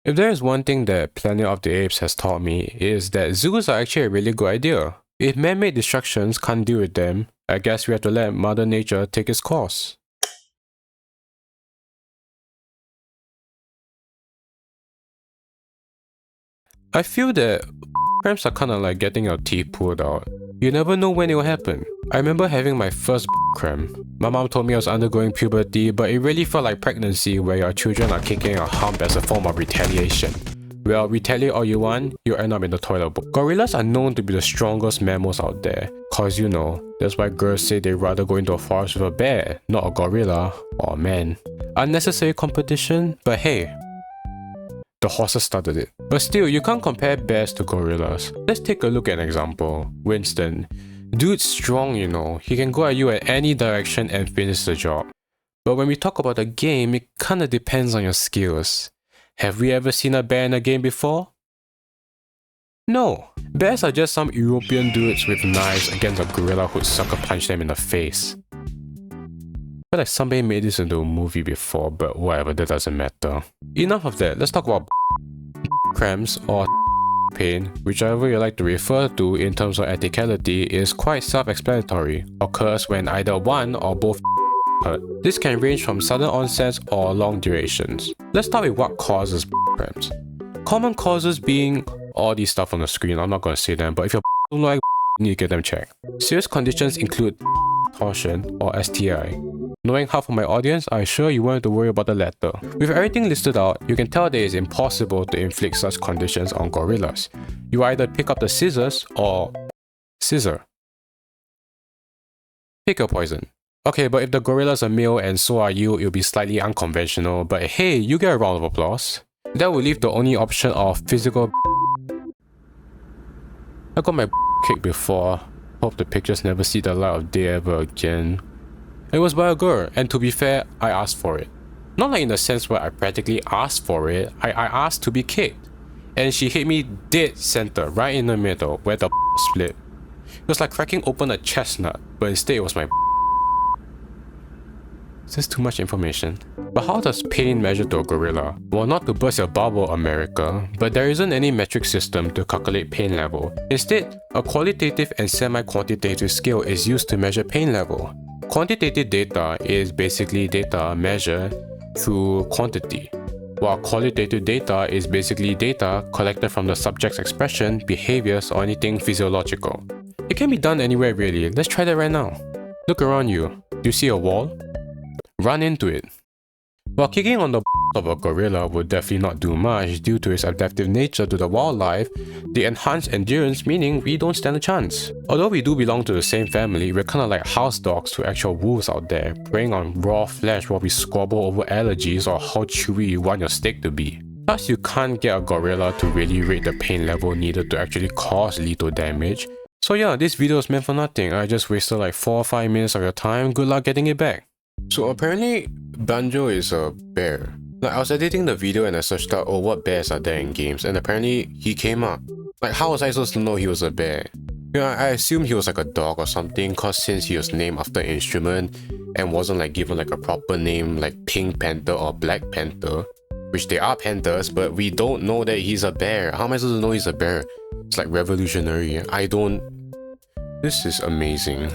If there is one thing that Planet of the Apes has taught me, it is that zoos are actually a really good idea. If man-made destructions can't deal with them, I guess we have to let Mother Nature take its course. I feel that cramps are kinda like getting your teeth pulled out. You never know when it will happen. I remember having my first cramp. My mom told me I was undergoing puberty, but it really felt like pregnancy where your children are kicking a hump as a form of retaliation. Well, retaliate all you want, you end up in the toilet bowl. Gorillas are known to be the strongest mammals out there, cause you know, that's why girls say they'd rather go into a forest with a bear, not a gorilla. Or man. Unnecessary competition, but hey, the horses started it. But still, you can't compare bears to gorillas. Let's take a look at an example. Winston. Dude's strong, you know. He can go at you at any direction and finish the job. But when we talk about a game, it kinda depends on your skills. Have we ever seen a bear in a game before? No. Bears are just some European dudes with knives against a gorilla who'd sucker punch them in the face. I feel like somebody made this into a movie before, but whatever, that doesn't matter. Enough of that, let's talk about cramps or pain, whichever you like to refer to in terms of ethicality is quite self-explanatory, occurs when either one or both hurt. This can range from sudden onsets or long durations. Let's start with what causes cramps. Common causes being all these stuff on the screen, I'm not gonna say them, but if you don't like you need to get them checked. Serious conditions include torsion or STI. Knowing half of my audience, I'm sure you won't have to worry about the latter. With everything listed out, you can tell that it's impossible to inflict such conditions on gorillas. You either pick up the scissors or scissor. Pick your poison. Okay, but if the gorilla's a male and so are you, it'll be slightly unconventional, but hey, you get a round of applause. That will leave the only option of physical. I got my kicked before. Hope the pictures never see the light of day ever again. It was by a girl, and to be fair, I asked for it. Not like in the sense where I practically asked for it, I asked to be kicked. And she hit me dead center, right in the middle, where the split. It was like cracking open a chestnut, but instead it was my. Is this too much information? But how does pain measure to a gorilla? Well, not to burst your bubble, America, but there isn't any metric system to calculate pain level. Instead, a qualitative and semi-quantitative scale is used to measure pain level. Quantitative data is basically data measured through quantity, while qualitative data is basically data collected from the subject's expression, behaviors, or anything physiological. It can be done anywhere really. Let's try that right now. Look around you. Do you see a wall? Run into it. While kicking on the of a gorilla would definitely not do much due to its adaptive nature to the wildlife, the enhanced endurance meaning we don't stand a chance. Although we do belong to the same family, we're kinda like house dogs to actual wolves out there, preying on raw flesh while we squabble over allergies or how chewy you want your steak to be. Plus, you can't get a gorilla to really rate the pain level needed to actually cause lethal damage. So yeah, this video is meant for nothing. I just wasted like 4 or 5 minutes of your time. Good luck getting it back. So apparently, Banjo is a bear. Like, I was editing the video and I searched out, oh, what bears are there in games, and apparently he came up. Like, how was I supposed to know he was a bear? You know, I assumed he was like a dog or something, cause since he was named after an instrument and wasn't like given like a proper name like Pink Panther or Black Panther, which they are panthers, but we don't know that he's a bear. How am I supposed to know he's a bear? It's like revolutionary. This is amazing.